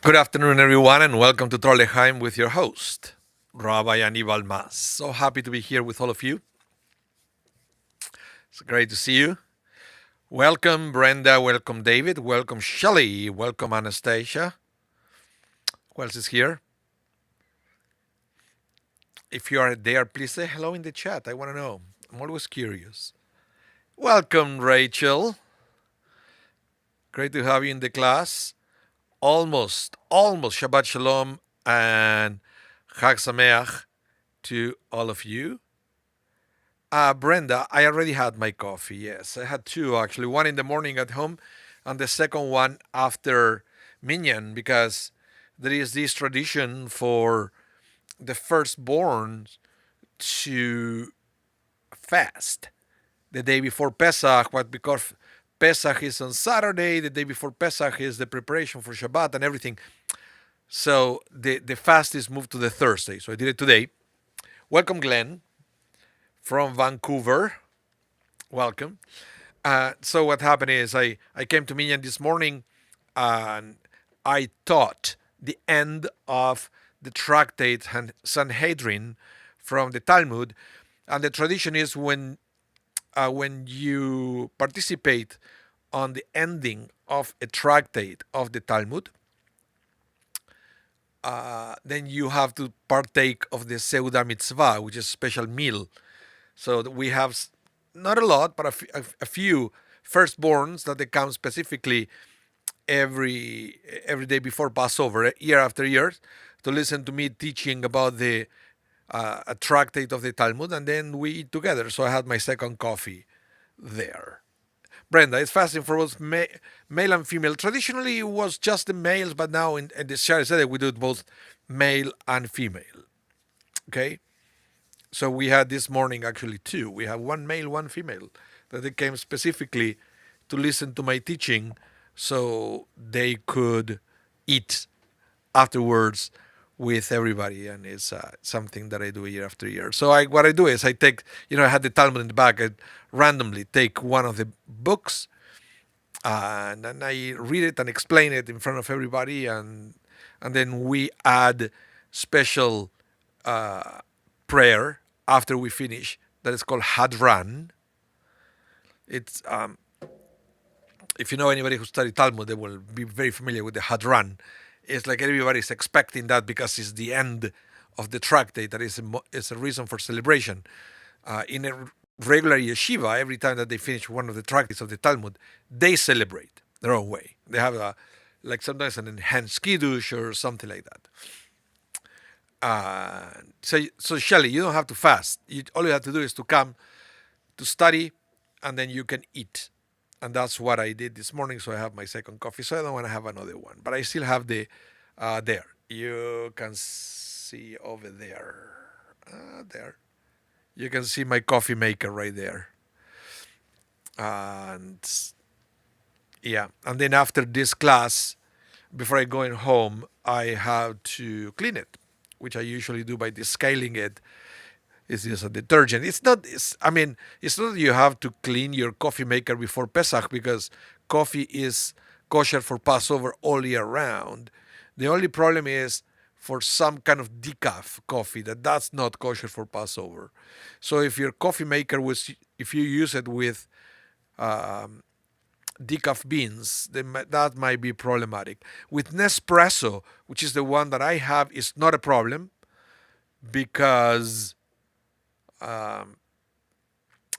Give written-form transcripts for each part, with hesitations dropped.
Good afternoon, everyone, and welcome to Torah with your host, Rabbi Anibal. So happy to be here with all of you. It's great to see you. Welcome, Brenda. Welcome, David. Welcome, Shelley. Welcome, Anastasia. Who else is here? If you are there, please say hello in the chat. I want to know. I'm always curious. Welcome, Rachel. Great to have you in the class. Almost Shabbat Shalom and Chag Sameach to all of you. Brenda, I already had my coffee. Yes, I had two actually. One in the morning at home, and the second one after Minyan, because there is this tradition for the firstborn to fast the day before Pesach. But because Pesach is on Saturday, the day before Pesach is the preparation for Shabbat and everything. So the fast is moved to the Thursday. So I did it today. Welcome, Glenn from Vancouver. Welcome. So what happened is I came to Minyan this morning and I taught the end of the tractate Sanhedrin from the Talmud. And the tradition is when you participate on the ending of a tractate of the Talmud, then you have to partake of the Seudah Mitzvah, which is a special meal. So we have not a lot, but a few firstborns that they come specifically every day before Passover, year after year, to listen to me teaching about the a tractate of the Talmud, and then we eat together. So I had my second coffee there. Brenda, it's fasting for both male and female. Traditionally, it was just the males, but now in the Shari Sedek, we do it both male and female. Okay? So we had this morning actually two. We have one male, one female, that they came specifically to listen to my teaching so they could eat afterwards with everybody, and it's something that I do year after year. So what I do is I take, I had the Talmud in the back. I randomly take one of the books, and then I read it and explain it in front of everybody, and then we add special prayer after we finish that is called Hadran. It's if you know anybody who studied Talmud, they will be very familiar with the Hadran. It's like everybody's expecting that because it's the end of the tractate. That is a reason for celebration. In a regular yeshiva, every time that they finish one of the tractates of the Talmud, they celebrate their own way. They have sometimes an enhanced kiddush or something like that. So Shelley, you don't have to fast. All you have to do is to come to study, and then you can eat. And that's what I did this morning. So I have my second coffee. So I don't want to have another one, but I still have the there. You can see over there. There. You can see my coffee maker right there. And yeah. And then after this class, before I go home, I have to clean it, which I usually do by descaling it. It's just a detergent. It's not that you have to clean your coffee maker before Pesach, because coffee is kosher for Passover all year round. The only problem is for some kind of decaf coffee that's not kosher for Passover. So if your coffee maker if you use it with decaf beans, then that might be problematic. With Nespresso, which is the one that I have, is not a problem, because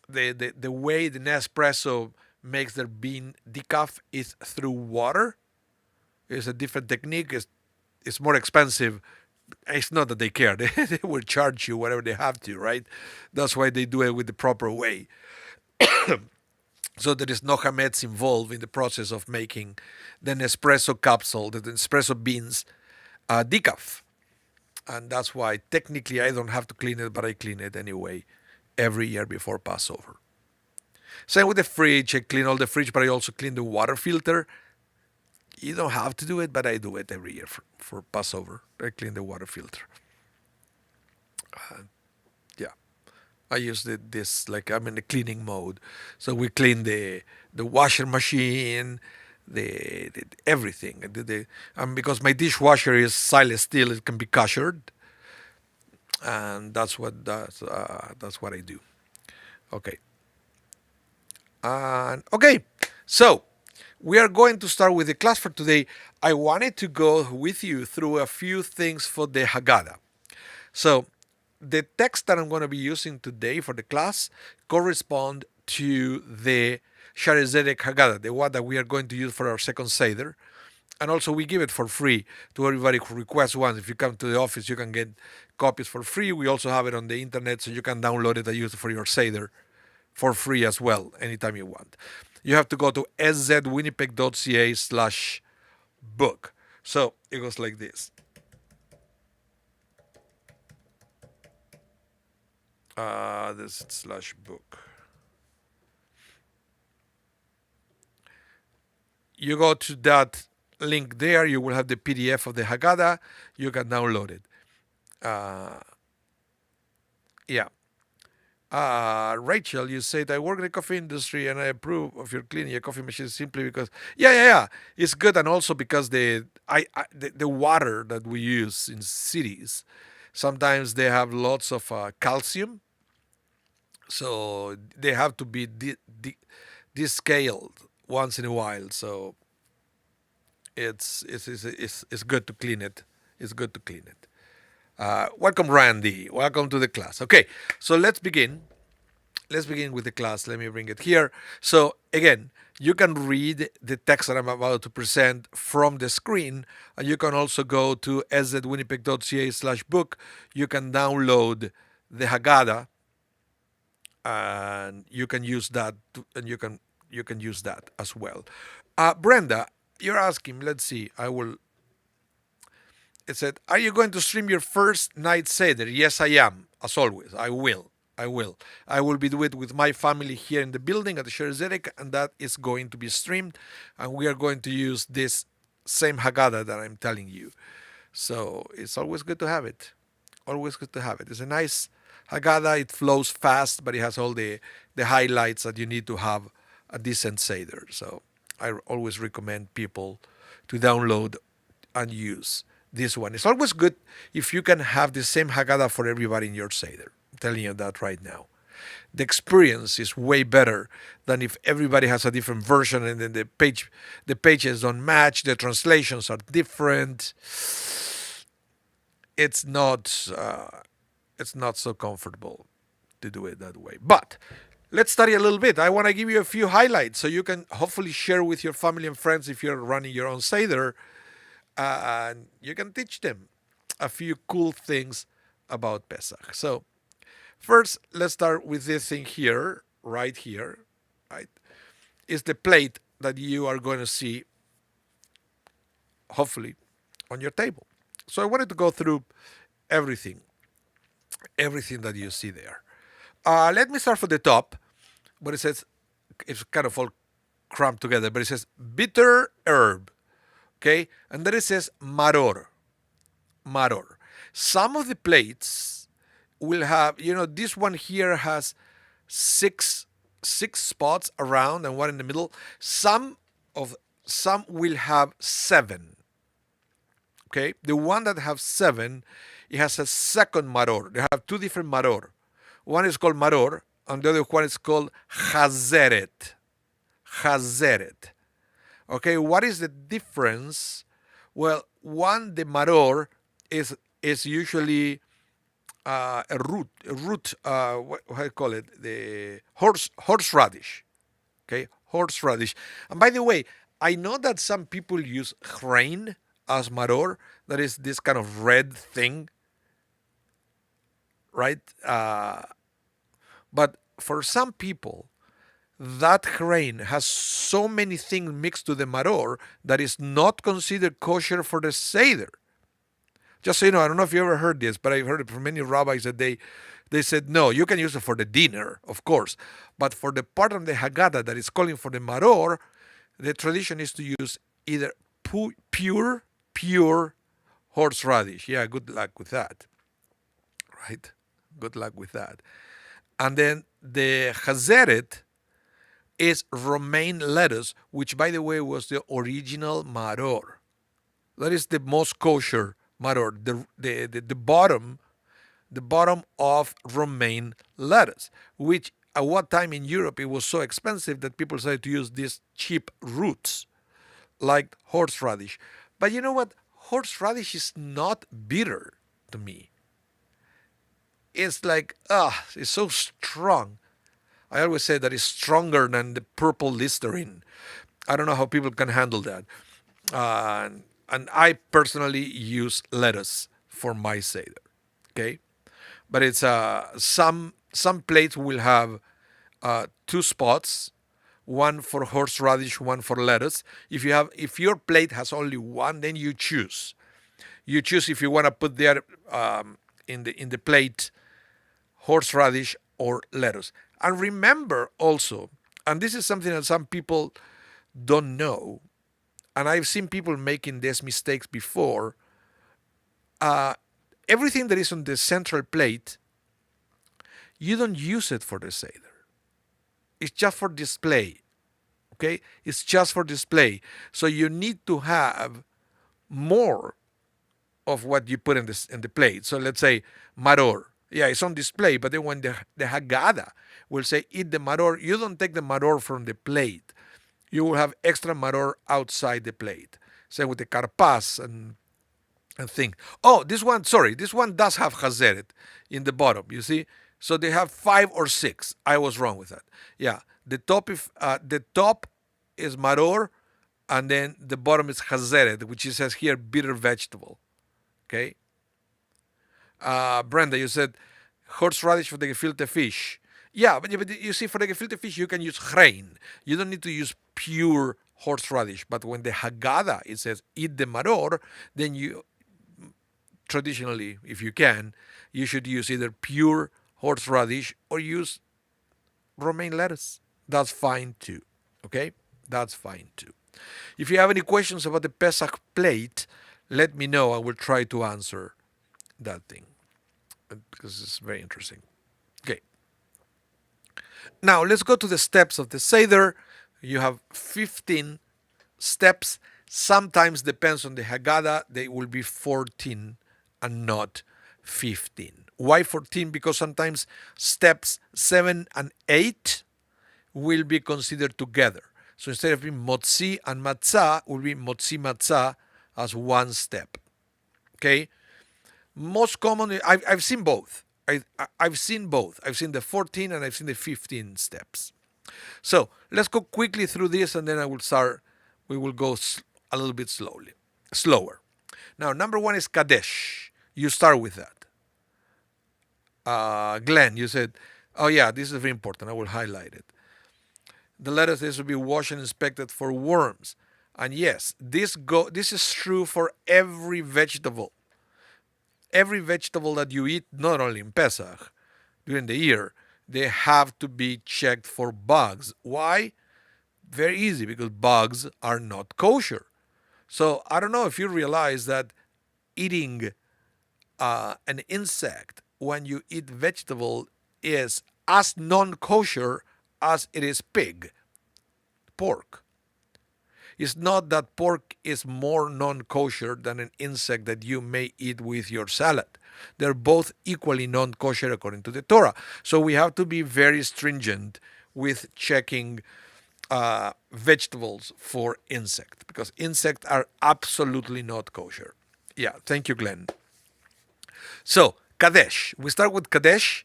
the way the Nespresso makes their bean decaf is through water. It's a different technique. It's more expensive. It's not that they care. They will charge you whatever they have to, right? That's why they do it with the proper way. So there is no hametz involved in the process of making the Nespresso capsule, the Nespresso beans decaf. And that's why technically I don't have to clean it, but I clean it anyway every year before Passover. Same with the fridge. I clean all the fridge, but I also clean the water filter. You don't have to do it, but I do it every year for Passover. I clean the water filter. Yeah. I use this like I'm in the cleaning mode. So we clean the washing machine, the everything. Because my dishwasher is stainless steel, it can be koshered, and that's what I do. Okay. And okay, so we are going to start with the class for today. I wanted to go with you through a few things for the Haggadah. So the text that I'm going to be using today for the class correspond to the Shari Zedek Haggadah, the one that we are going to use for our second Seder. And also we give it for free to everybody who requests one. If you come to the office, you can get copies for free. We also have it on the internet, so you can download it and use it for your Seder for free as well, anytime you want. You have to go to szwinnipeg.ca/book. So it goes like this. This /book. You go to that link there, you will have the PDF of the Haggadah. You can download it. Yeah. Rachel, you said I work in the coffee industry and I approve of your cleaning your coffee machine simply because yeah, it's good, and also because the water that we use in cities sometimes they have lots of calcium, so they have to be descaled once in a while. So it's good to clean it. It's good to clean it. Welcome, Randy. Welcome to the class. Okay, so let's begin. Let's begin with the class. Let me bring it here. So again, you can read the text that I'm about to present from the screen, and you can also go to szwinnipeg.ca/book. You can download the Haggadah, and you can use that, and you can use that as well. Brenda, you're asking. Let's see. It said, "Are you going to stream your first night Seder?" Yes, I am. As always, I will. I will. I will be doing it with my family here in the building at the Shari Zedek, and that is going to be streamed. And we are going to use this same Haggadah that I'm telling you. So it's always good to have it. Always good to have it. It's a nice Haggadah. It flows fast, but it has all the highlights that you need to have a decent Seder. So I always recommend people to download and use this one. It's always good if you can have the same Haggadah for everybody in your Seder. I'm telling you that right now. The experience is way better than if everybody has a different version and then the pages don't match, the translations are different. It's not so comfortable to do it that way. But let's study a little bit. I want to give you a few highlights so you can hopefully share with your family and friends if you're running your own Seder. And you can teach them a few cool things about Pesach. So first, let's start with this thing here, right here, right? Is the plate that you are going to see, hopefully, on your table. So I wanted to go through everything that you see there. Let me start from the top, but it says, it's kind of all cramped together, but it says bitter herb. Okay, and then it says maror. Some of the plates will have, this one here has six spots around and one in the middle. Some will have 7. Okay, the one that have 7, it has a second maror. They have 2 different maror. One is called maror, and the other one is called chazeret. Okay, what is the difference? Well, one, the maror is usually a root. What do you call it? The horseradish. Okay, horseradish. And by the way, I know that some people use grain as maror. That is this kind of red thing, right? But for some people, that grain has so many things mixed to the maror that is not considered kosher for the Seder. Just so you know, I don't know if you ever heard this, but I've heard it from many rabbis that they said, no, you can use it for the dinner, of course. But for the part of the Haggadah that is calling for the maror, the tradition is to use either pure horseradish. Yeah, good luck with that. Right? Good luck with that. And then the chazeret is romaine lettuce, which, by the way, was the original maror. That is the most kosher maror, the bottom of romaine lettuce, which at one time in Europe it was so expensive that people started to use these cheap roots like horseradish. But you know what? Horseradish is not bitter to me. It's like, it's so strong. I always say that it's stronger than the purple Listerine. I don't know how people can handle that. Uh, and I personally use lettuce for my Seder. Okay? But it's some plates will have two spots, one for horseradish, one for lettuce. If your plate has only one, then you choose. You choose if you want to put there in the plate horseradish or lettuce. And remember also, and this is something that some people don't know, and I've seen people making these mistakes before. Uh, Everything that is on the central plate, you don't use it for the Seder. It's just for display. Okay? It's just for display. So you need to have more of what you put in the plate. So let's say maror. Yeah, it's on display, but then when the Haggadah will say eat the maror, you don't take the maror from the plate. You will have extra maror outside the plate. Same with the karpas and things. Oh, this one does have chazeret in the bottom, you see? So they have 5 or 6. I was wrong with that. Yeah, the top is maror, and then the bottom is chazeret, which it says here bitter vegetable. Okay. Brenda, you said horseradish for the gefilte fish. Yeah, but you see, for the gefilte fish, you can use grain. You don't need to use pure horseradish. But when the Haggadah, it says eat the maror, then you, traditionally, if you can, you should use either pure horseradish or use romaine lettuce. That's fine too. Okay? That's fine too. If you have any questions about the Pesach plate, let me know. I will try to answer that thing because it's very interesting. Okay. Now let's go to the steps of the Seder. You have 15 steps. Sometimes depends on the Haggadah, they will be 14 and not 15. Why 14? Because sometimes steps 7 and 8 will be considered together. So instead of being motzi and matzah, will be motzi matzah as one step. Okay? Most commonly, I've seen both. I've seen both. I've seen the 14 and I've seen the 15 steps. So let's go quickly through this, and then we will go a little bit slower. Now, number 1 is Kadesh. You start with that. Glenn, you said, oh yeah, this is very important. I will highlight it. The lettuce is to be washed and inspected for worms. And yes, this is true for every vegetable. Every vegetable that you eat, not only in Pesach, during the year, they have to be checked for bugs. Why? Very easy, because bugs are not kosher. So I don't know if you realize that eating an insect when you eat vegetable is as non-kosher as it is pork. It's not that pork is more non-kosher than an insect that you may eat with your salad. They're both equally non-kosher according to the Torah. So we have to be very stringent with checking vegetables for insect, because insects are absolutely not kosher. Yeah, thank you, Glenn. So, Kadesh. We start with Kadesh.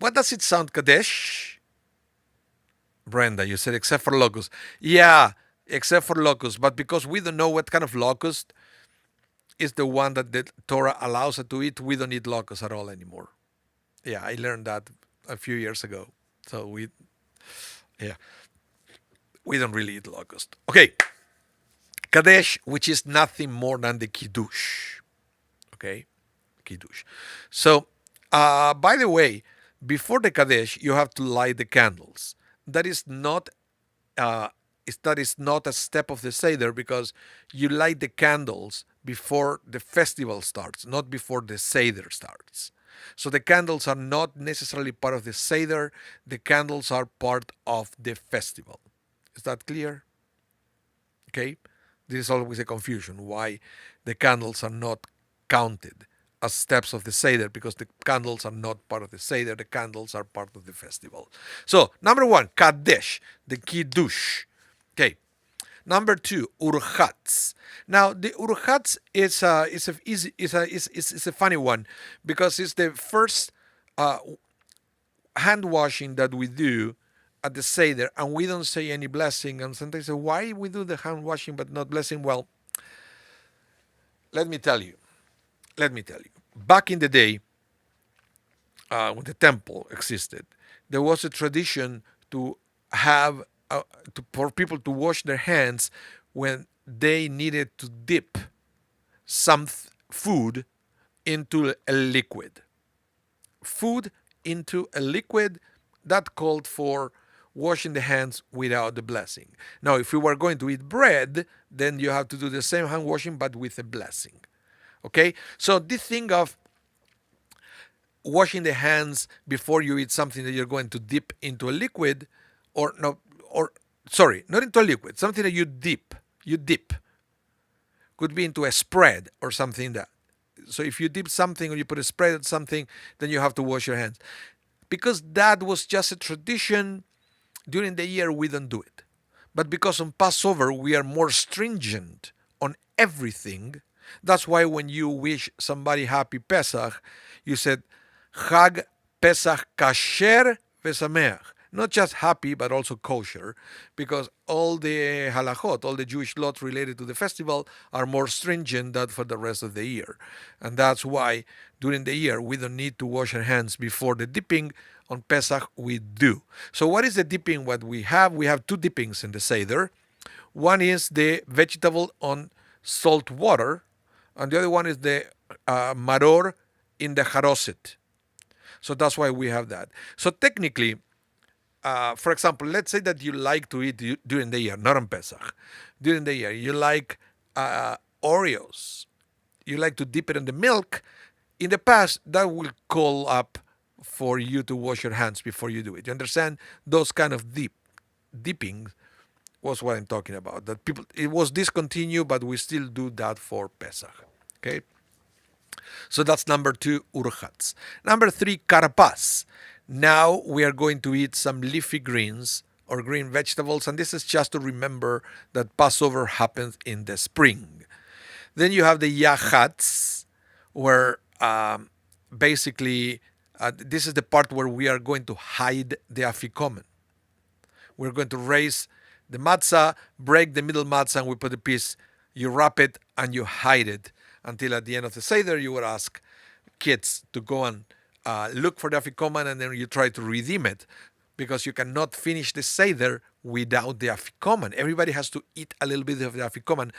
What does it sound, Kadesh? Brenda, you said except for locust. Yeah, except for locust. But because we don't know what kind of locust is the one that the Torah allows us to eat, we don't eat locust at all anymore. Yeah, I learned that a few years ago. So Yeah, we don't really eat locust. Okay, Kadesh, which is nothing more than the Kiddush. Okay, Kiddush. So, by the way, before the Kadesh, you have to light the candles. That is not uh, that is not a step of the Seder because you light the candles before the festival starts, not before the Seder starts. So the candles are not necessarily part of the Seder, the candles are part of the festival. Is that clear? Okay? This is always a confusion why the candles are not counted as steps of the Seder because the candles are not part of the Seder, the candles are part of the festival. So, number one, Kadesh, the Kiddush. Okay. Number two, Urchatz. Now, the Urchatz is a funny one because it's the first uh, hand washing that we do at the Seder, and we don't say any blessing. And sometimes say, why we do the hand washing but not blessing? Well, let me tell you. Let me tell you. Back in the day, when the temple existed, there was a tradition to have for people to wash their hands when they needed to dip some food into a liquid. Food into a liquid that called for washing the hands without the blessing. Now, if you were going to eat bread, then you have to do the same hand washing but with a blessing. Okay? So this thing of washing the hands before you eat something that you're going to dip into a liquid, or no, or sorry, not into a liquid, something that you dip, could be into a spread or something that. So if you dip something or you put a spread on something, then you have to wash your hands. Because that was just a tradition, during the year we don't do it. But because on Passover we are more stringent on everything, that's why when you wish somebody happy Pesach, you said Chag Pesach Kasher Vesameach. Not just happy, but also kosher, because all the halachot, all the Jewish laws related to the festival are more stringent than for the rest of the year. And that's why during the year we don't need to wash our hands before the dipping. On Pesach we do. So what is the dipping? What we have? We have two dippings in the Seder. One is the vegetable on salt water, and the other one is the maror in the haroset. So that's why we have that. So technically, for example, let's say that you like to eat during the year, not on Pesach. During the year, you like Oreos. You like to dip it in the milk. In the past, that will call up for you to wash your hands before you do it. You understand? Those kind of dipping was what I'm talking about. That people, it was discontinued, but we still do that for Pesach. Okay? So that's number two, urchatz. Number three, karpas. Now we are going to eat some leafy greens or green vegetables, and this is just to remember that Passover happens in the spring. Then you have the yachatz, where basically this is the part where we are going to hide the afikomen. We're going to raise the matzah, break the middle matzah, and we put a piece. You wrap it and you hide it until at the end of the Seder you would ask kids to go and look for the afikoman, and then you try to redeem it, because you cannot finish the Seder without the afikoman. Everybody has to eat a little bit of the afikoman,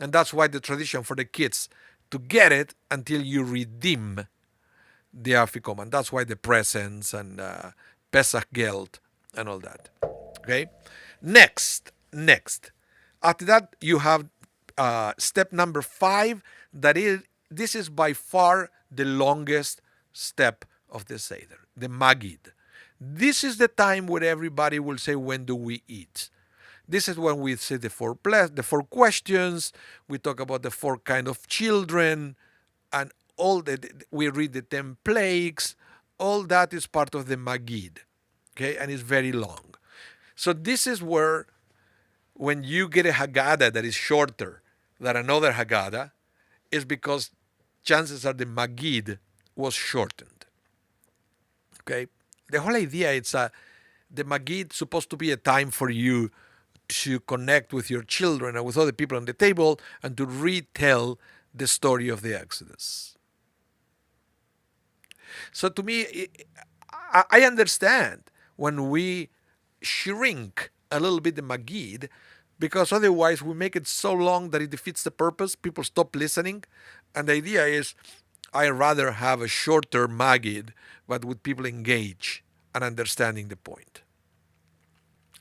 and that's why the tradition for the kids to get it until you redeem the afikoman. That's why the presents and Pesach geld and all that. Okay. Next. After that, you have step number 5. This is by far the longest step of the Seder, the Magid. This is the time where everybody will say, when do we eat? This is when we say the four questions. We talk about the 4 kind of children, and we read the 10 plagues. All that is part of the Magid, okay, and it's very long. So this is where, when you get a Haggadah that is shorter than another Haggadah, is because chances are the Magid was shortened. Okay, the whole idea is the Magid supposed to be a time for you to connect with your children and with other people on the table and to retell the story of the Exodus. So to me, I understand when we shrink a little bit the Magid, because otherwise we make it so long that it defeats the purpose. People stop listening. And the idea is I rather have a shorter Magid, but with people engage and understanding the point.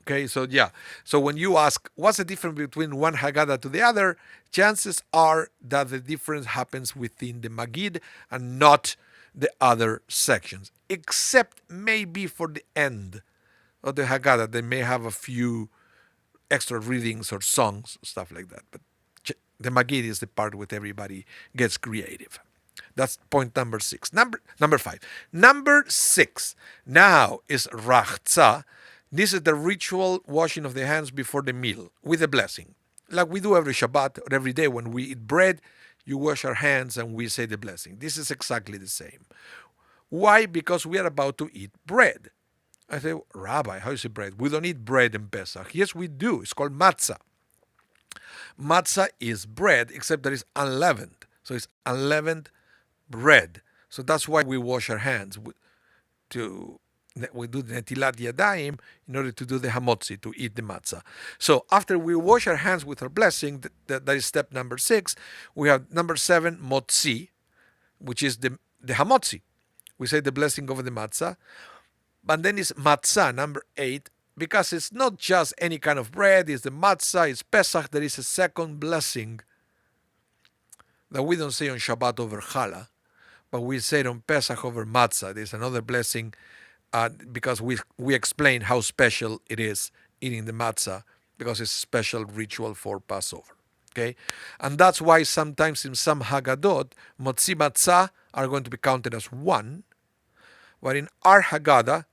Okay, so yeah. So when you ask what's the difference between one Haggadah to the other, chances are that the difference happens within the Magid and not the other sections, except maybe for the end of the Haggadah. They may have a few extra readings or songs, stuff like that. But the Magid is the part where everybody gets creative. That's point number 6. Number 5. Number 6 now is Rachza. This is the ritual washing of the hands before the meal with a blessing. Like we do every Shabbat or every day when we eat bread, you wash our hands and we say the blessing. This is exactly the same. Why? Because we are about to eat bread. I say, Rabbi, how is it bread? We don't eat bread in Pesach. Yes, we do. It's called matzah. Matzah is bread, except that it's unleavened. So it's unleavened bread. So that's why we wash our hands. We do the netilat yadayim in order to do the hamotzi, to eat the matzah. So after we wash our hands with our blessing, that is step number 6. We have number 7, motzi, which is the hamotzi. We say the blessing over the matzah. But then it's matzah, number 8, because it's not just any kind of bread, it's the matzah, it's Pesach. There is a second blessing that we don't say on Shabbat over challah, but we say it on Pesach over matzah. There's another blessing because we explain how special it is eating the matzah, because it's a special ritual for Passover. Okay, and that's why sometimes in some Haggadot, motzi matzah are going to be counted as one, but in our Haggadah,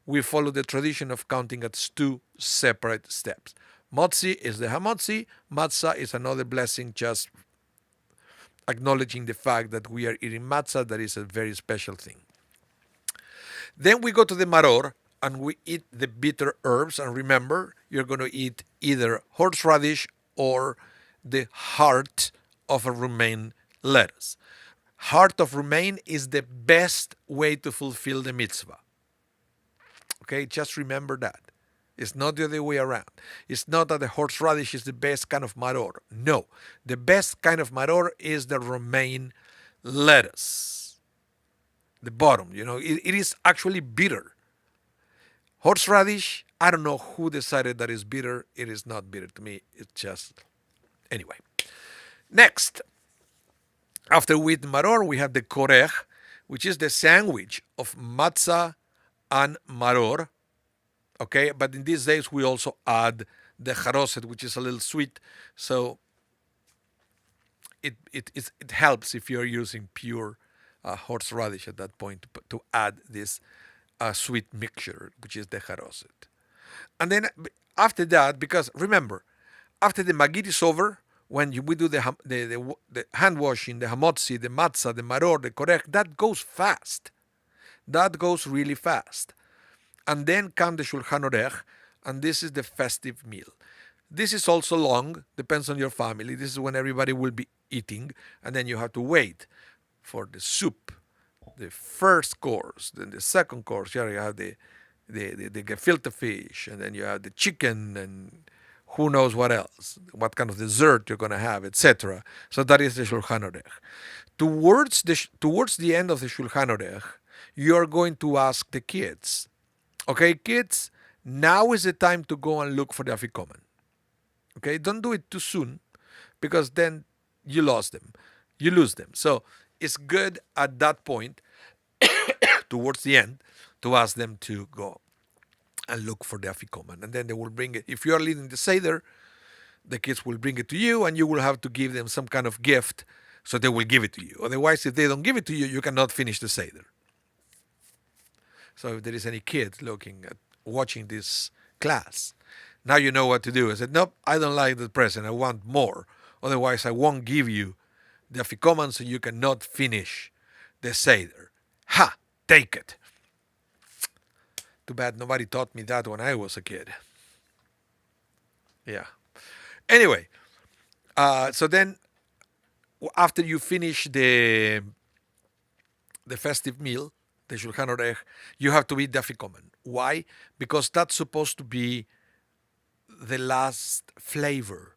we follow the tradition of counting as 2 separate steps. Motzi is the hamotzi, matzah is another blessing, just acknowledging the fact that we are eating matzah, that is a very special thing. Then we go to the maror and we eat the bitter herbs. And remember, you're going to eat either horseradish or the heart of a romaine lettuce. Heart of romaine is the best way to fulfill the mitzvah. Okay, just remember that. It's not the other way around. It's not that the horseradish is the best kind of maror. No, the best kind of maror is the romaine lettuce. The bottom, it is actually bitter. Horseradish, I don't know who decided that it's bitter. It is not bitter to me. It's just, anyway. Next, after we eat maror, we have the korech, which is the sandwich of matzah and maror. Okay, but in these days we also add the charoset, which is a little sweet. So it helps if you're using pure horseradish at that point to add this sweet mixture, which is the charoset. And then after that, because remember, after the magid is over, when we do the hand washing, the hamotzi, the matzah, the maror, the korech, that goes fast. That goes really fast. And then comes the Shulchan Orech, and this is the festive meal. This is also long, depends on your family. This is when everybody will be eating, and then you have to wait for the soup, the first course, then the second course. Here you have the gefilte fish, and then you have the chicken, and who knows what else, what kind of dessert you're going to have, etc. So that is the Shulchan Orech. Towards the end of the Shulchan Orech, you are going to ask the kids, okay, kids, now is the time to go and look for the afikoman. Okay, don't do it too soon, because then you lose them. So it's good at that point, towards the end, to ask them to go and look for the afikoman, and then they will bring it. If you are leading the seder, the kids will bring it to you, and you will have to give them some kind of gift, so they will give it to you. Otherwise, if they don't give it to you, you cannot finish the seder. So if there is any kid watching this class, now you know what to do. I said, nope, I don't like the present. I want more. Otherwise, I won't give you the afikoman, so you cannot finish the seder. Ha! Take it. Too bad nobody taught me that when I was a kid. Yeah. Anyway, so then after you finish the festive meal, the Shulchan Aruch, you have to eat the afikoman. Why? Because that's supposed to be the last flavor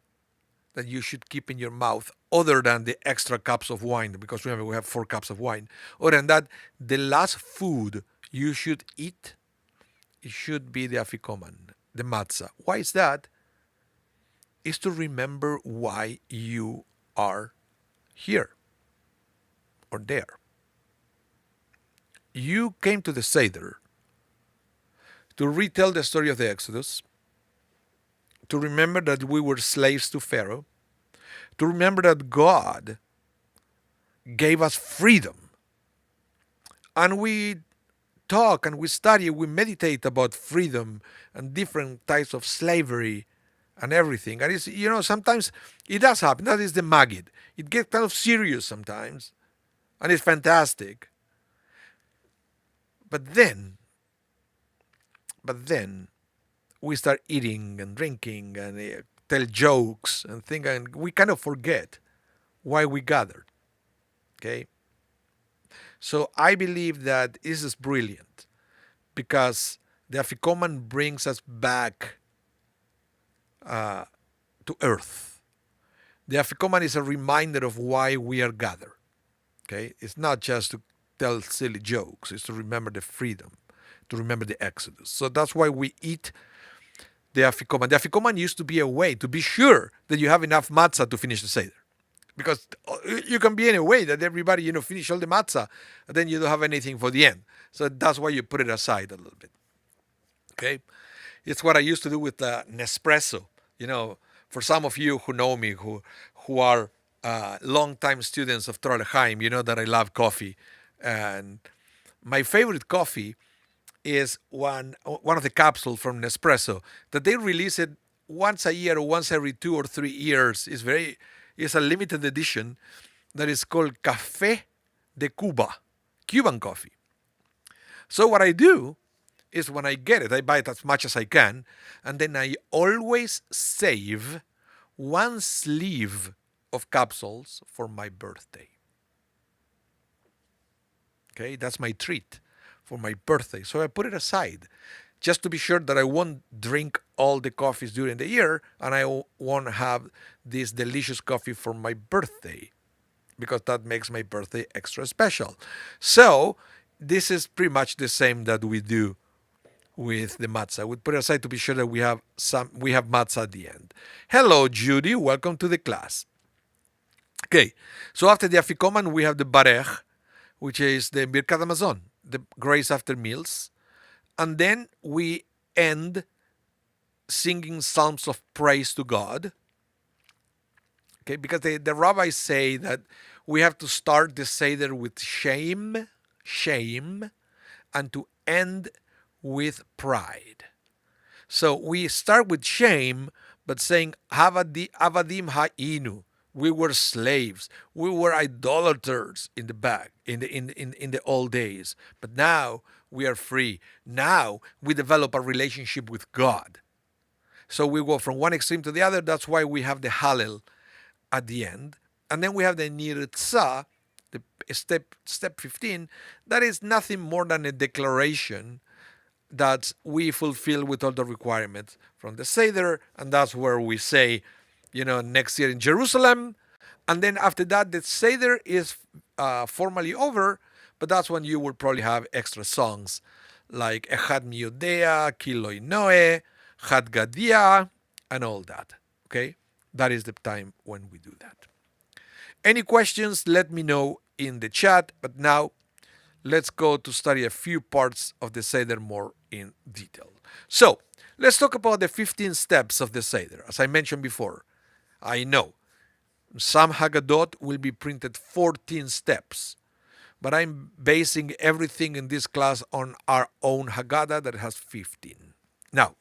that you should keep in your mouth, other than the extra cups of wine, because remember we have 4 cups of wine. Other than that, the last food you should eat, it should be the afikoman, the matzah. Why is that? Is to remember why you are here or there. You came to the Seder to retell the story of the Exodus, to remember that we were slaves to Pharaoh, to remember that God gave us freedom. And we talk and we study, we meditate about freedom and different types of slavery and everything. And it's, sometimes it does happen. That is the Magid. It gets kind of serious sometimes, and it's fantastic. But then we start eating and drinking and tell jokes and think, and we kind of forget why we gathered. Okay? So I believe that this is brilliant, because the afikoman brings us back to earth. The afikoman is a reminder of why we are gathered. Okay? It's not just to tell silly jokes. It's to remember the freedom, to remember the Exodus. So that's why we eat the afikoman. The afikoman used to be a way to be sure that you have enough matzah to finish the Seder. Because you can be in a way that everybody, finish all the matzah, and then you don't have anything for the end. So that's why you put it aside a little bit. Okay? It's what I used to do with Nespresso. For some of you who know me, who are long-time students of Torah L'chaim, you know that I love coffee. And my favorite coffee is one of the capsules from Nespresso that they release it once a year or once every 2 or 3 years. It's a limited edition that is called Café de Cuba, Cuban coffee. So what I do is when I get it, I buy it as much as I can, and then I always save 1 sleeve of capsules for my birthday. Okay, that's my treat for my birthday. So I put it aside just to be sure that I won't drink all the coffees during the year, and I won't have this delicious coffee for my birthday, because that makes my birthday extra special. So this is pretty much the same that we do with the matzah. We put it aside to be sure that we have matzah at the end. Hello, Judy. Welcome to the class. Okay, so after the afikoman, we have the barech, which is the birkat hamazon, the grace after meals. And then we end singing psalms of praise to God. Okay, because the rabbis say that we have to start the Seder with shame, and to end with pride. So we start with shame, but saying, Avadim ha'inu. We were slaves. We were idolaters in the old days. But now we are free. Now we develop a relationship with God. So we go from one extreme to the other. That's why we have the Hallel at the end. And then we have the Nirtzah, the step 15. That is nothing more than a declaration that we fulfill with all the requirements from the Seder. And that's where we say, next year in Jerusalem. And then after that, the Seder is formally over, but that's when you will probably have extra songs like Echad Miudea, Kiloi Noe, Chad Gadia, and all that. Okay? That is the time when we do that. Any questions, let me know in the chat. But now, let's go to study a few parts of the Seder more in detail. So, let's talk about the 15 steps of the Seder. As I mentioned before, I know some Haggadot will be printed 14 steps, but I'm basing everything in this class on our own Haggadah that has 15. Now,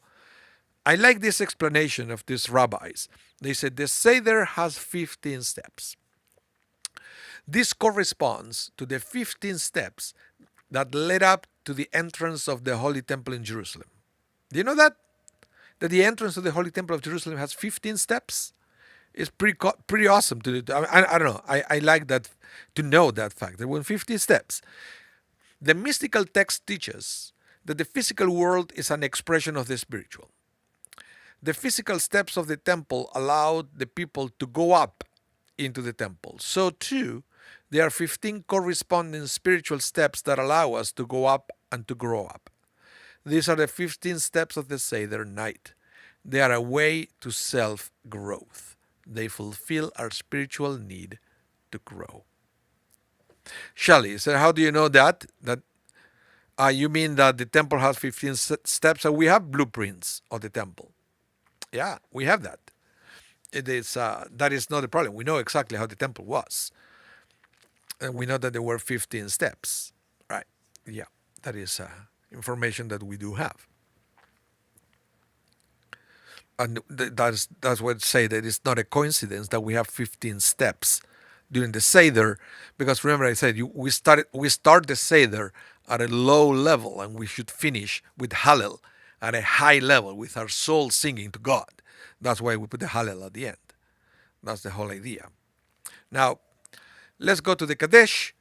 I like this explanation of these rabbis. They said the Seder has 15 steps. This corresponds to the 15 steps that led up to the entrance of the Holy Temple in Jerusalem. Do you know that? That the entrance to the Holy Temple of Jerusalem has 15 steps? It's pretty awesome to do. I don't know. I like that, to know that fact. There were 15 steps. The mystical text teaches that the physical world is an expression of the spiritual. The physical steps of the temple allowed the people to go up into the temple. So too, there are 15 corresponding spiritual steps that allow us to go up and to grow up. These are the 15 steps of the Seder night. They are a way to self-growth. They fulfill our spiritual need to grow. Shelley, so how do you know that? You mean that the temple has 15 steps, and we have blueprints of the temple. Yeah, we have that. That is not a problem. We know exactly how the temple was. And we know that there were 15 steps. Right. Yeah, that is information that we do have. And that's what I say, that it's not a coincidence that we have 15 steps during the Seder, because remember I said we start the Seder at a low level, and we should finish with Hallel at a high level with our soul singing to God. That's why we put the Hallel at the end. That's the whole idea. Now, let's go to the Kadesh.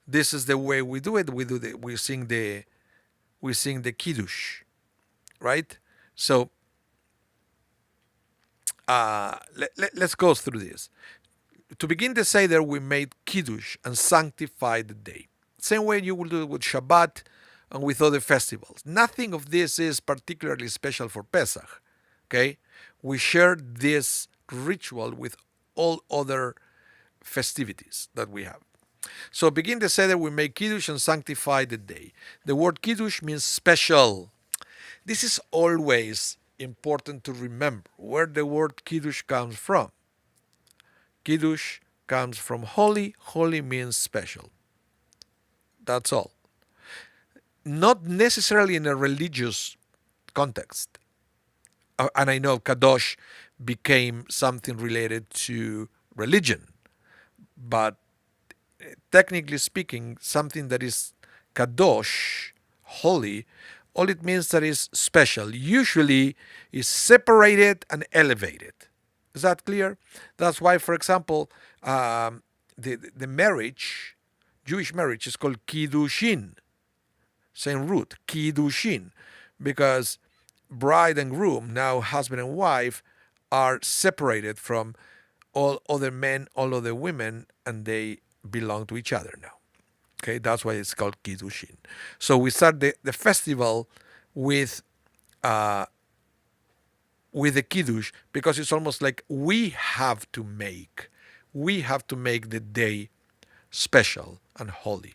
This is the way we do it. We sing the Kiddush, right? So let's go through this. To begin the Seder, we made Kiddush and sanctified the day. Same way you will do it with Shabbat and with other festivals. Nothing of this is particularly special for Pesach. Okay? We share this ritual with all other festivities that we have. So begin the Seder, we make Kiddush and sanctify the day. The word Kiddush means special. This is always important to remember where the word Kiddush comes from. Kiddush comes from holy. Holy means special. That's all. Not necessarily in a religious context. And I know Kadosh became something related to religion. But technically speaking, something that is Kadosh, holy, all it means that is special. Usually is separated and elevated. Is that clear? That's why, for example, the marriage, Jewish marriage, is called Kiddushin. Same root, Kiddushin, because bride and groom, now husband and wife, are separated from all other men, all other women, and they belong to each other now. Okay, that's why it's called Kiddushin. So we start the festival with the Kiddush, because it's almost like we have to make the day special and holy.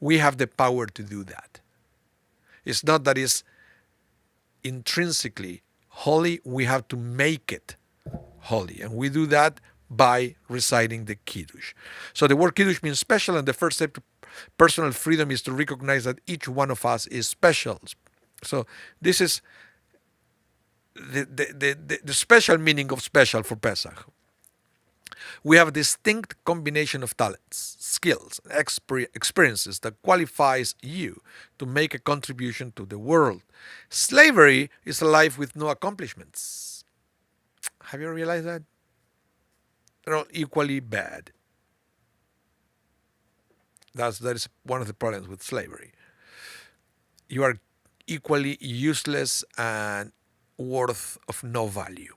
We have the power to do that. It's not that it's intrinsically holy, we have to make it holy. And we do that by reciting the Kiddush. So the word Kiddush means special, and the first step to personal freedom is to recognize that each one of us is special. So this is the special meaning of special for Pesach. We have a distinct combination of talents, skills, experiences that qualifies you to make a contribution to the world. Slavery is a life with no accomplishments. Have you realized that? They're all equally bad. That is one of the problems with slavery. You are equally useless and worth of no value.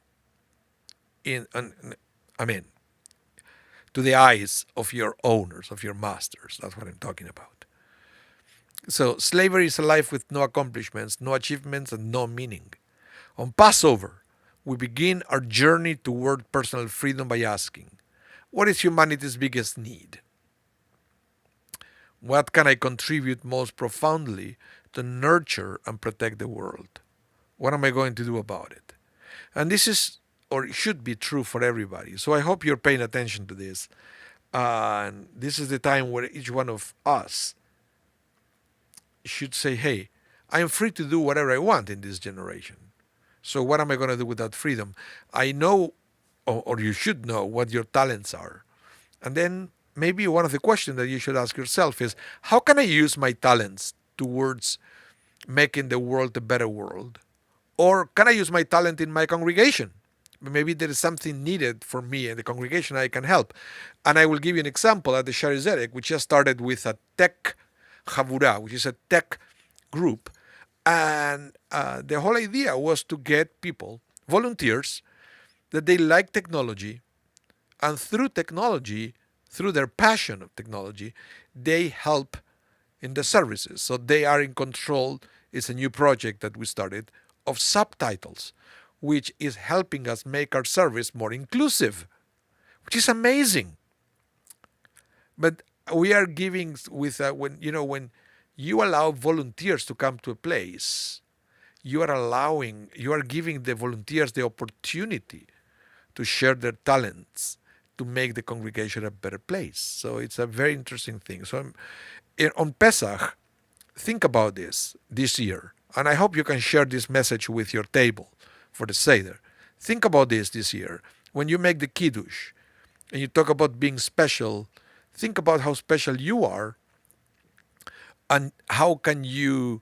To the eyes of your owners, of your masters. That's what I'm talking about. So slavery is a life with no accomplishments, no achievements, and no meaning. On Passover, we begin our journey toward personal freedom by asking, what is humanity's biggest need? What can I contribute most profoundly to nurture and protect the world? What am I going to do about it? And this is, or it should be, true for everybody. So I hope you're paying attention to this. And this is the time where each one of us should say, hey, I'm free to do whatever I want in this generation. So what am I going to do with that freedom? I know, or you should know, what your talents are. And then maybe one of the questions that you should ask yourself is, how can I use my talents towards making the world a better world? Or can I use my talent in my congregation? Maybe there is something needed for me in the congregation I can help. And I will give you an example at the Shari Zedek, which just started with a tech Chavura, which is a tech group. And the whole idea was to get people, volunteers, that they like technology, and through technology, through their passion of technology, they help in the services. So they are in control. It's a new project that we started of subtitles, which is helping us make our service more inclusive, which is amazing. But we are giving with when you allow volunteers to come to a place, you are giving the volunteers the opportunity to share their talents to make the congregation a better place. So it's a very interesting thing. So on Pesach, think about this year, and I hope you can share this message with your table for the Seder. Think about this year. When you make the Kiddush and you talk about being special, think about how special you are and how can you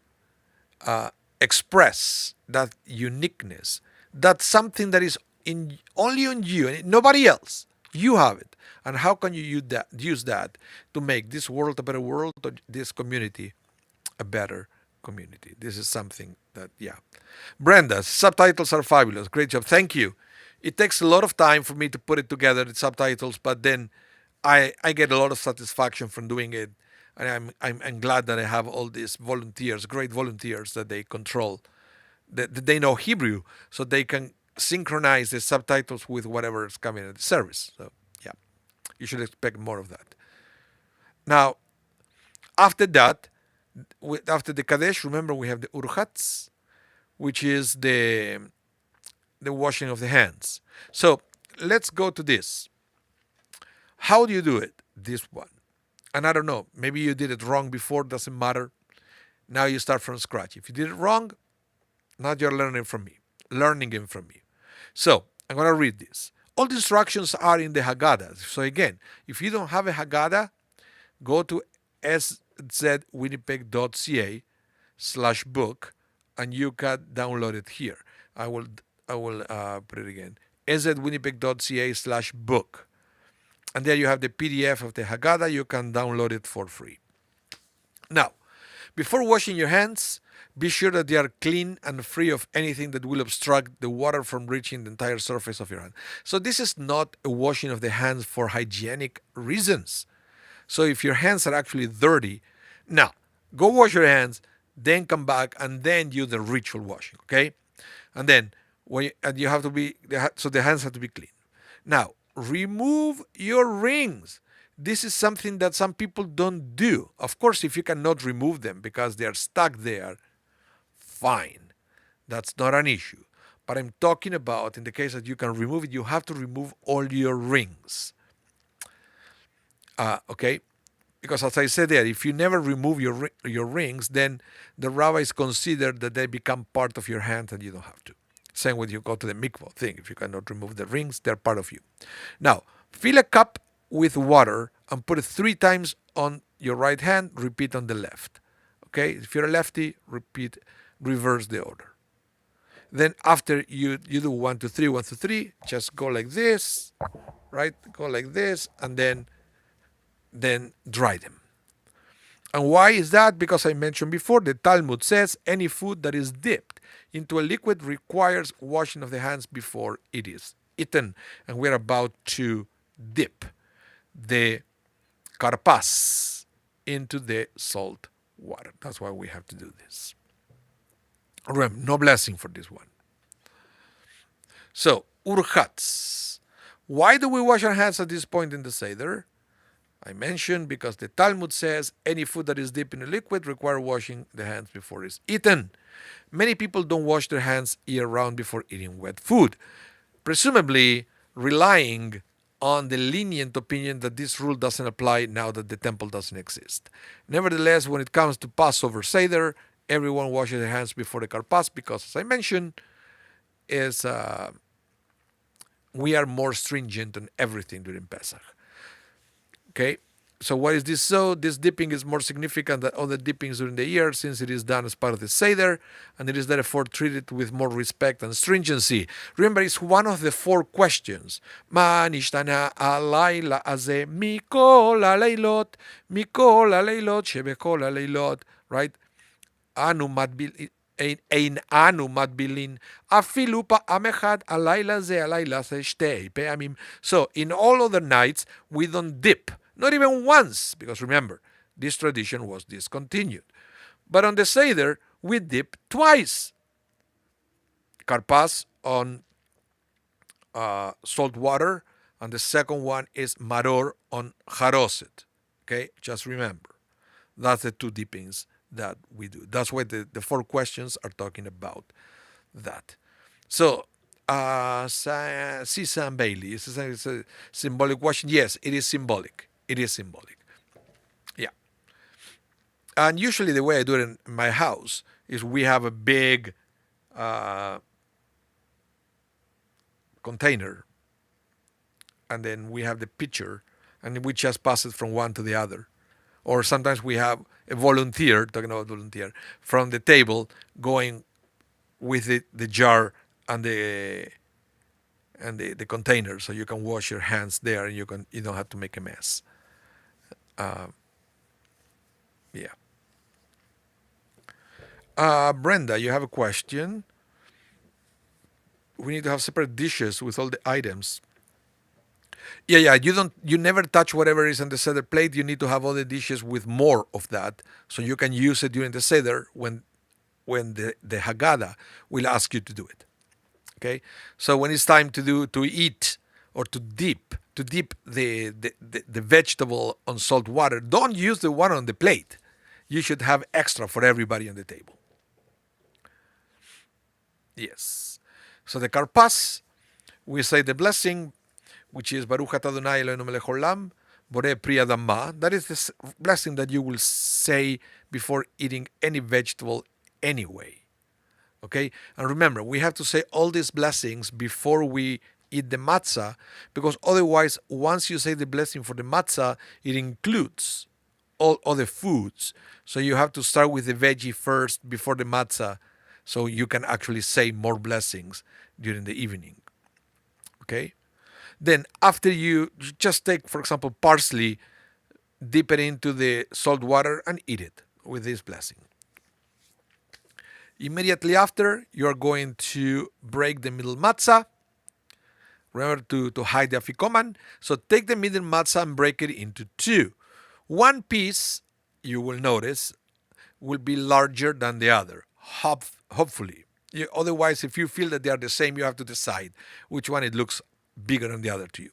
express that uniqueness. That's something that is in only on you and nobody else. You have it. And how can you use that to make this world a better world, or this community a better community? This is something that, yeah. Brenda, subtitles are fabulous. Great job. Thank you. It takes a lot of time for me to put it together, the subtitles, but then I get a lot of satisfaction from doing it. And I'm glad that I have all these volunteers, great volunteers that they control, that they know Hebrew, so they can synchronize the subtitles with whatever is coming at the service. So, yeah, you should expect more of that. Now, after that, after the Kadesh, remember we have the Urchatz, which is the washing of the hands. So let's go to this. How do you do it? This one. And I don't know, maybe you did it wrong before, doesn't matter. Now you start from scratch. If you did it wrong, now you're learning from me. So I'm going to read this. All the instructions are in the Haggadah. So again, if you don't have a Haggadah, go to szwinnipeg.ca/book and you can download it here. I will put it again. szwinnipeg.ca/book. And there you have the PDF of the Haggadah. You can download it for free. Now, before washing your hands, be sure that they are clean and free of anything that will obstruct the water from reaching the entire surface of your hand. So this is not a washing of the hands for hygienic reasons. So if your hands are actually dirty, now go wash your hands, then come back and then do the ritual washing, okay? And then you have to be so the hands have to be clean. Now, remove your rings. This is something that some people don't do. Of course, if you cannot remove them because they are stuck there, fine. That's not an issue. But I'm talking about in the case that you can remove it, you have to remove all your rings. Okay? Because as I said there, if you never remove your rings, then the rabbis consider that they become part of your hand and you don't have to. Same when you go to the mikvah thing. If you cannot remove the rings, they're part of you. Now, fill a cup with water and put it 3 times on your right hand, repeat on the left. Okay? If you're a lefty, reverse the order. Then after you do 1, 2, 3, 1, 2, 3, just go like this, right? Go like this, and then dry them. And why is that? Because I mentioned before, the Talmud says any food that is dipped into a liquid requires washing of the hands before it is eaten. And we're about to dip the karpas into the salt water. That's why we have to do this. Remember, no blessing for this one. So, urchatz. Why do we wash our hands at this point in the Seder? I mentioned because the Talmud says any food that is dipped in a liquid requires washing the hands before it's eaten. Many people don't wash their hands year-round before eating wet food, presumably relying on the lenient opinion that this rule doesn't apply now that the temple doesn't exist. Nevertheless, when it comes to Passover Seder, everyone washes their hands before the karpas because, as I mentioned, we are more stringent on everything during Pesach. Okay, So why is this so? This dipping is more significant than other dippings during the year since it is done as part of the Seder, and it is therefore treated with more respect and stringency. Remember, it's one of the 4 questions. Ma nishtana alayla aze mikol aleilot, mikol aleilot, shebekol aleilot, right? Anu matbil ein anu matbilin afilu פעם אחת הלילה זה הלילה זה 2 פעמים. So in all other nights we don't dip, not even once, because remember, this tradition was discontinued. But on the Seder we dip twice. Karpas on salt water, and the second one is maror on haroset. Okay, just remember, that's the 2 dippings that we do. That's why the 4 questions are talking about that. So, Susan Bailey, it's a symbolic question. Yes, it is symbolic. It is symbolic. Yeah. And usually the way I do it in my house is we have a big container, and then we have the pitcher, and we just pass it from one to the other. Or sometimes we have a volunteer, talking about volunteer, from the table going with the jar and the container, so you can wash your hands there, and you don't have to make a mess. Yeah. Brenda, you have a question. We need to have separate dishes with all the items. Yeah. You never touch whatever is on the Seder plate. You need to have all the dishes with more of that, so you can use it during the Seder when the Haggadah will ask you to do it. Okay, so when it's time to eat or to dip the vegetable on salt water, don't use the one on the plate. You should have extra for everybody on the table. Yes. So the karpas, we say the blessing, which is Baruch atah Adonai Eloheinu melech haolam, borei pri adama. That is the blessing that you will say before eating any vegetable anyway. Okay? And remember, we have to say all these blessings before we eat the matzah, because otherwise, once you say the blessing for the matzah, it includes all other foods. So you have to start with the veggie first before the matzah, so you can actually say more blessings during the evening. Okay? Then after you just take, for example, parsley, dip it into the salt water and eat it with this blessing. Immediately after, you're going to break the middle matzah. Remember to hide the afikoman. So take the middle matzah and break it into 2. One piece, you will notice, will be larger than the other, hopefully. Otherwise, if you feel that they are the same, you have to decide which one it looks bigger than the other to you.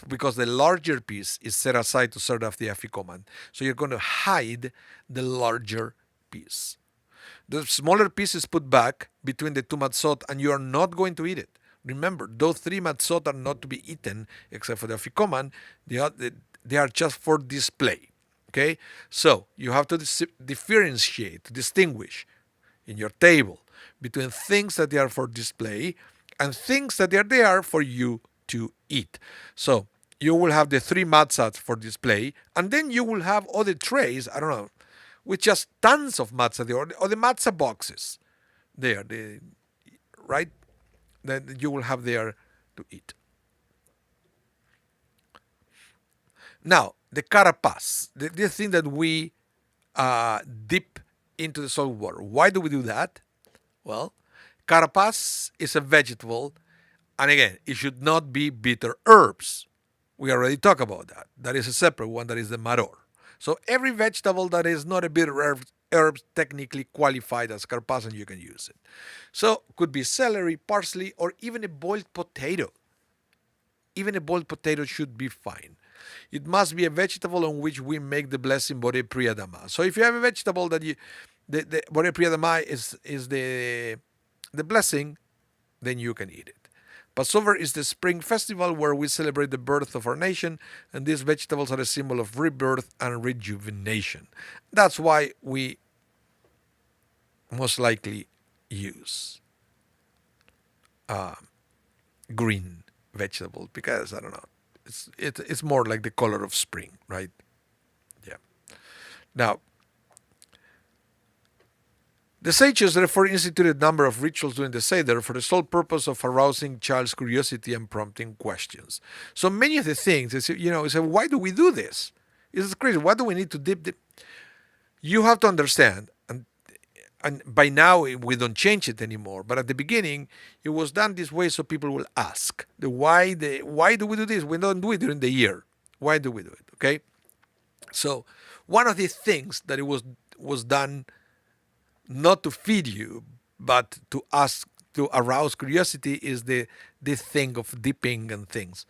Because the larger piece is set aside to serve off the afikoman. So you're going to hide the larger piece. The smaller piece is put back between the 2 matzot, and you are not going to eat it. Remember, those 3 matzot are not to be eaten except for the afikoman. They are just for display. Okay? So you have to differentiate, distinguish in your table between things that they are for display and things that are there for you to eat. So you will have the 3 matzahs for display, and then you will have other trays, I don't know, with just tons of matzah there, or the matzah boxes there, right? That you will have there to eat. Now, the carapas, the thing that we dip into the salt water. Why do we do that? Well, carapas is a vegetable, and again, it should not be bitter herbs. We already talked about that. That is a separate one, that is the maror. So every vegetable that is not a bitter herb technically qualified as carapas, and you can use it. So could be celery, parsley, or even a boiled potato. Even a boiled potato should be fine. It must be a vegetable on which we make the blessing borei pri adama. So if you have a vegetable that the borei pri adama is the blessing, then you can eat it. Passover is the spring festival where we celebrate the birth of our nation, and these vegetables are a symbol of rebirth and rejuvenation. That's why we most likely use green vegetables, because I don't know, it's more like the color of spring, right? Now, the sages therefore instituted a number of rituals during the Seder for the sole purpose of arousing child's curiosity and prompting questions. So many of the things, you say, why do we do this? It's crazy. Why do we need to dip? You have to understand, and by now we don't change it anymore. But at the beginning, it was done this way so people will ask, why do we do this? We don't do it during the year. Why do we do it? Okay. So one of the things that it was done not to feed you, but to ask, to arouse curiosity, is the thing of dipping and things.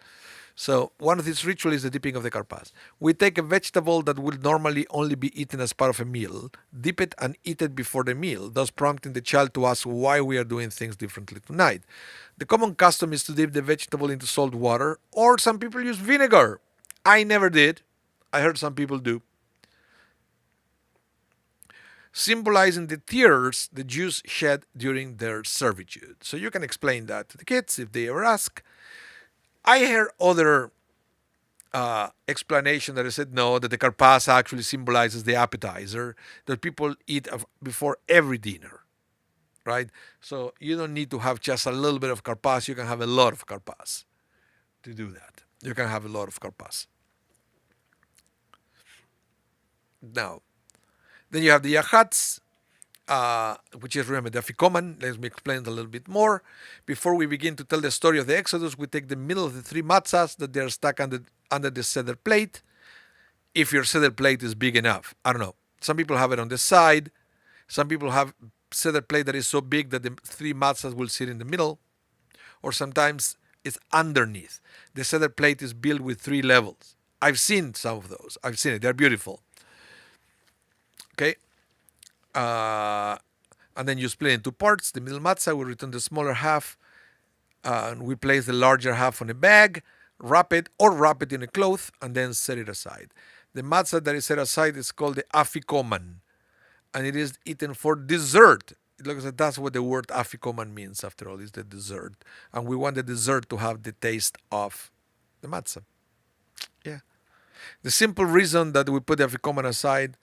So one of these rituals is the dipping of the karpas. We take a vegetable that would normally only be eaten as part of a meal, dip it and eat it before the meal, thus prompting the child to ask why we are doing things differently tonight. The common custom is to dip the vegetable into salt water, or some people use vinegar. I never did. I heard some people do. Symbolizing the tears the Jews shed during their servitude. So you can explain that to the kids if they ever ask. I heard other explanation that I said no, that the karpas actually symbolizes the appetizer that people eat before every dinner, right? So you don't need to have just a little bit of karpas. You can have a lot of karpas to do that. You can have a lot of karpas. Now, then you have the yachats, which is, remember, the afikoman. Let me explain it a little bit more. Before we begin to tell the story of the Exodus, we take the middle of the three matzahs that they are stuck under the seder plate. If your seder plate is big enough. I don't know. Some people have it on the side. Some people have seder plate that is so big that the three matzahs will sit in the middle. Or sometimes it's underneath. The seder plate is built with 3 levels. I've seen some of those. I've seen it. They're beautiful. Okay. And then you split it into parts. The middle matzah, we return the smaller half, and we place the larger half on a bag, wrap it in a cloth, and then set it aside. The matzah that is set aside is called the afikoman, and it is eaten for dessert. It looks like that's what the word afikoman means, after all, is the dessert. And we want the dessert to have the taste of the matzah. Yeah. The simple reason that we put the afikoman aside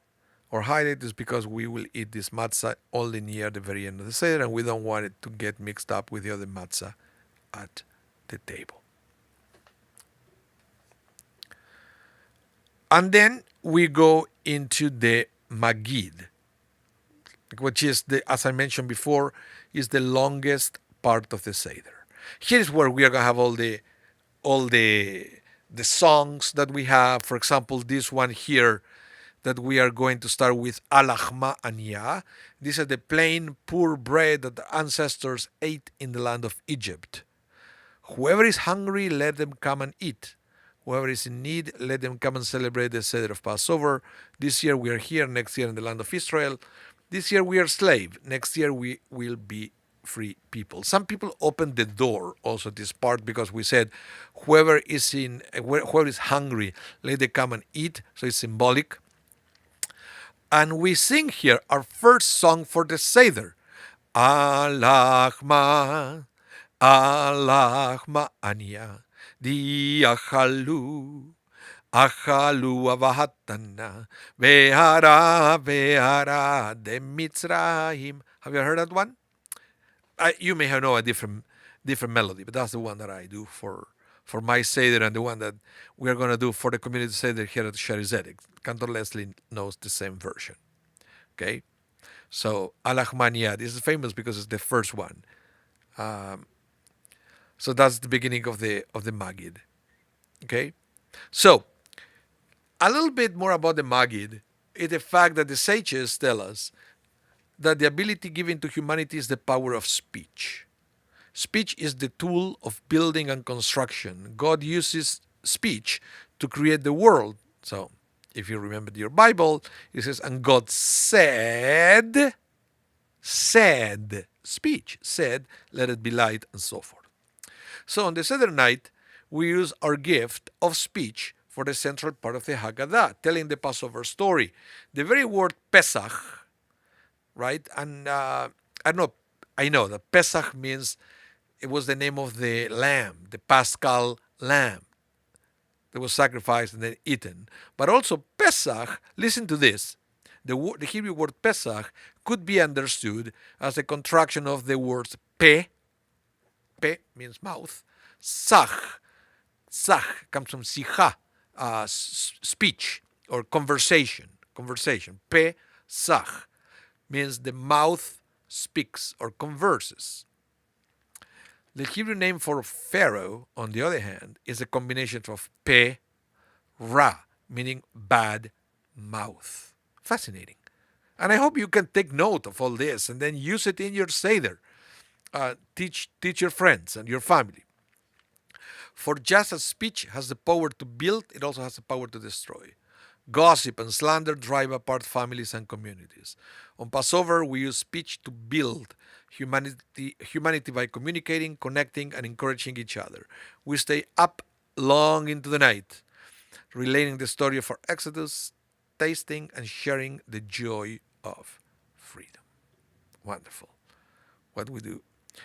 or hide it is because we will eat this matzah only near the very end of the Seder, and we don't want it to get mixed up with the other matzah at the table. And then we go into the Magid, which is, as I mentioned before, is the longest part of the Seder. Here is where we are going to have all the songs that we have. For example, this one here, that we are going to start with alachma ania. These are the plain, poor bread that the ancestors ate in the land of Egypt. Whoever is hungry, let them come and eat. Whoever is in need, let them come and celebrate the Seder of Passover. This year we are here, next year in the land of Israel. This year we are slave. Next year we will be free people. Some people opened the door also this part, because we said whoever is hungry, let them come and eat. So it's symbolic. And we sing here our first song for the Seder. Alachma, alachma ania, di achalu avahatana, ve'ara de Mitzrayim. Have you heard that one? You may know a different melody, but that's the one that I do for my Seder, and the one that we are going to do for the community Seder here at Shari Zedek. Cantor Leslie knows the same version. Okay? So, Alachmania, this is famous because it's the first one. So that's the beginning of the Magid. Okay? So, a little bit more about the Magid is the fact that the sages tell us that the ability given to humanity is the power of speech. Speech is the tool of building and construction. God uses speech to create the world. So, if you remember your Bible, it says, and God said, speech, said, let it be light, and so forth. So on the Seder night, we use our gift of speech for the central part of the Haggadah, telling the Passover story. The very word Pesach, right? And I know that Pesach means, it was the name of the lamb, the Paschal lamb that was sacrificed and then eaten. But also Pesach, listen to this. The Hebrew word Pesach could be understood as a contraction of the words pe means mouth, sach, sach comes from sicha, speech or conversation, Pesach means the mouth speaks or converses. The Hebrew name for Pharaoh, on the other hand, is a combination of pe, ra, meaning bad mouth. Fascinating. And I hope you can take note of all this and then use it in your Seder. Teach your friends and your family. For just as speech has the power to build, it also has the power to destroy. Gossip and slander drive apart families and communities. On Passover, we use speech to build humanity by communicating, connecting, and encouraging each other. We stay up long into the night, relating the story of our Exodus, tasting and sharing the joy of freedom. Wonderful. What we do.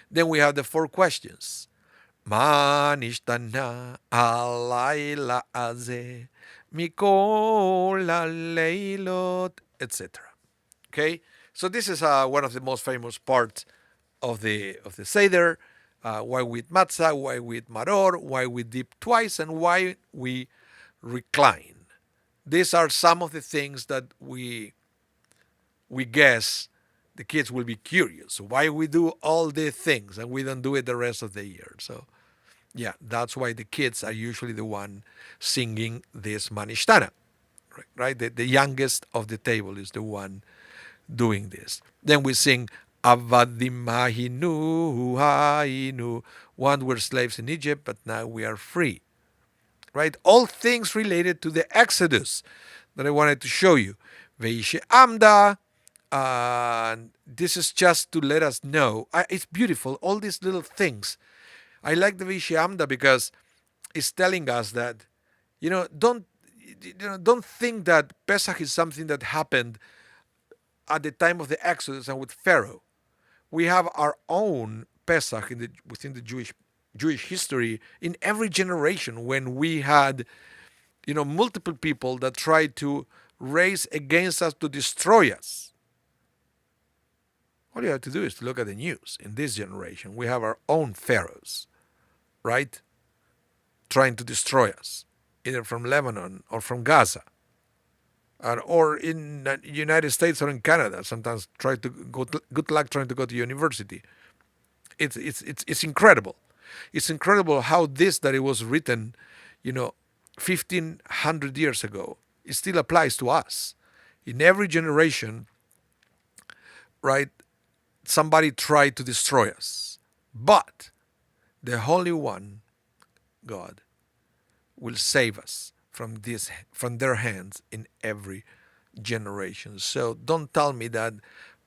Then we have the 4 questions. Ma nishtana alayla azeh mikol haleilot, etc. Okay, so this is one of the most famous parts of the Seder. Why we eat matzah, why we eat maror, why we dip twice, and why we recline. These are some of the things that we guess the kids will be curious. Why we do all the things and we don't do it the rest of the year. So, yeah, that's why the kids are usually the one singing this manishtana, right? The youngest of the table is the one doing this. Then we sing Avadim Mahinu Hainu. Once we're slaves in Egypt, but now we are free. Right? All things related to the Exodus that I wanted to show you. Veishe Amda. This is just to let us know. It's beautiful. All these little things. I like the Veishe Amda because it's telling us that, don't think that Pesach is something that happened at the time of the Exodus and with Pharaoh. We have our own Pesach within the Jewish history in every generation when we had, multiple people that tried to raise against us to destroy us. All you have to do is to look at the news. In this generation, we have our own pharaohs, right? Trying to destroy us, either from Lebanon or from Gaza, or in the United States or in Canada. Sometimes good luck trying to go to university. It's incredible. It's incredible how this that it was written, 1,500 years ago, it still applies to us. In every generation, right, somebody tried to destroy us. But the Holy One, God, will save us from their hands in every generation. So don't tell me that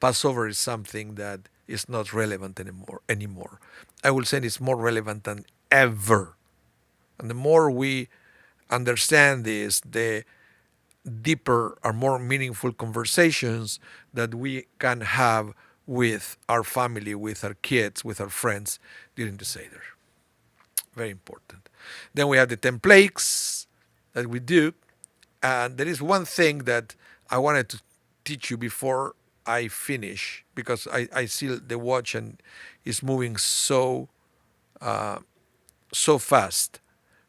Passover is something that is not relevant anymore. I will say it's more relevant than ever. And the more we understand this, the deeper or more meaningful conversations that we can have with our family, with our kids, with our friends during the Seder. Very important. Then we have the 10 plagues that we do. And there is one thing that I wanted to teach you before I finish, because I see the watch and it's moving so fast.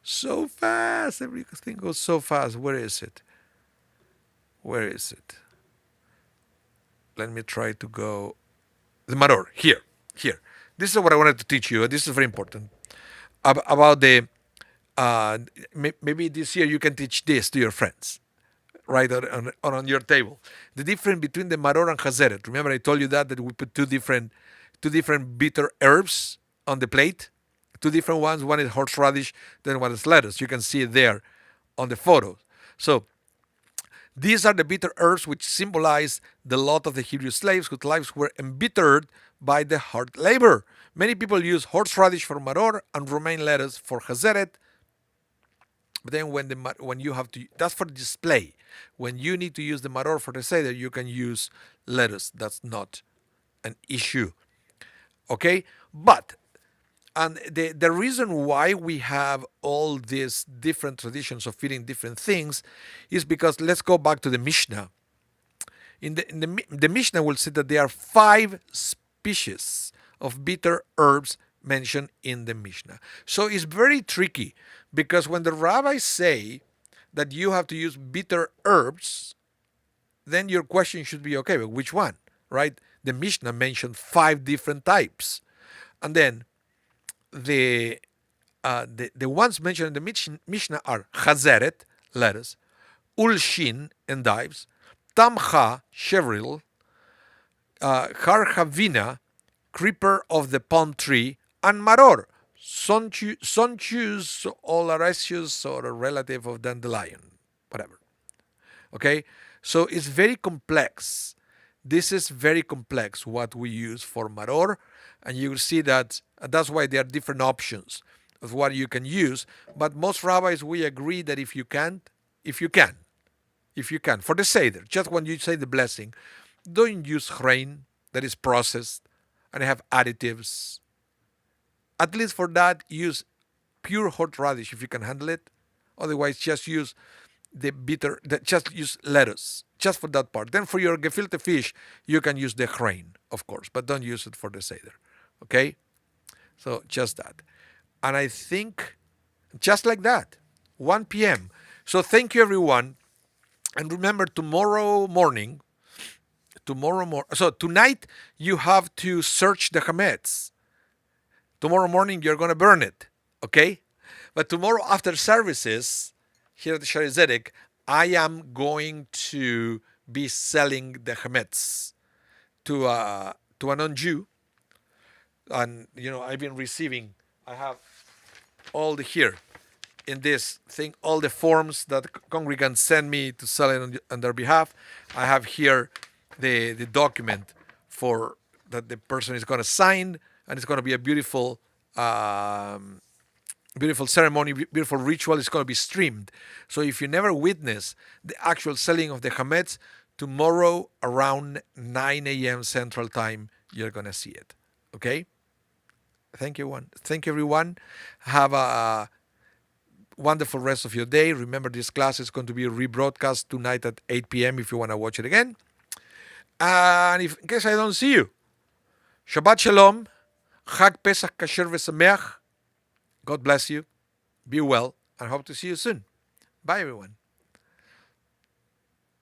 So fast. Everything goes so fast. Where is it? Let me try to go. The maror. Here. This is what I wanted to teach you. This is very important. About the, maybe this year you can teach this to your friends, right, on your table. The difference between the maror and hazeret. Remember I told you that we put two different bitter herbs on the plate. Two different ones. One is horseradish, then one is lettuce. You can see it there on the photos. So these are the bitter herbs which symbolize the lot of the Hebrew slaves whose lives were embittered by the hard labor. Many people use horseradish for maror and romaine lettuce for hazeret. But then when you have to, that's for display. When you need to use the maror for the seder, you can use lettuce. That's not an issue. Okay? And the reason why we have all these different traditions of eating different things is because, let's go back to the Mishnah. The Mishnah will say that there are 5 species of bitter herbs mentioned in the Mishnah. So it's very tricky because when the rabbis say that you have to use bitter herbs, then your question should be, okay, but which one, right? The Mishnah mentioned 5 different types, and then the ones mentioned in the Mishnah are chazeret, lettuce, ulshin, endives, tamcha, chevril, harhavina, creeper of the palm tree, and maror, sonchus, oleraceus, or a relative of dandelion, whatever. Okay, so it's very complex. This is very complex what we use for maror, and you will see that that's why there are different options of what you can use. But most rabbis we agree that if you can, for the seder, just when you say the blessing, don't use grain that is processed and have additives. At least for that, use pure horseradish if you can handle it. Otherwise, just use just use lettuce, just for that part. Then for your gefilte fish, you can use the grain, of course, but don't use it for the seder. Okay? So just that. And I think just like that, 1 p.m. So thank you, everyone. And remember, so tonight you have to search the chametz. Tomorrow morning you're going to burn it, okay? But tomorrow after services, here at the Shari Zedek, I am going to be selling the chametz to a non-Jew. And, I've been receiving, I have all here in this thing, all the forms that congregants send me to sell it on their behalf. I have here the document for that the person is going to sign, and it's going to be a beautiful ceremony, beautiful ritual. It's going to be streamed. So if you never witness the actual selling of the chametz, tomorrow around 9 a.m. Central Time, you're going to see it. Okay? Thank you, everyone. Have a wonderful rest of your day. Remember, this class is going to be rebroadcast tonight at 8 p.m. if you want to watch it again. And in case I don't see you, Shabbat Shalom, Chag Pesach Kasher V'Sameach. God bless you. Be well, and hope to see you soon. Bye, everyone.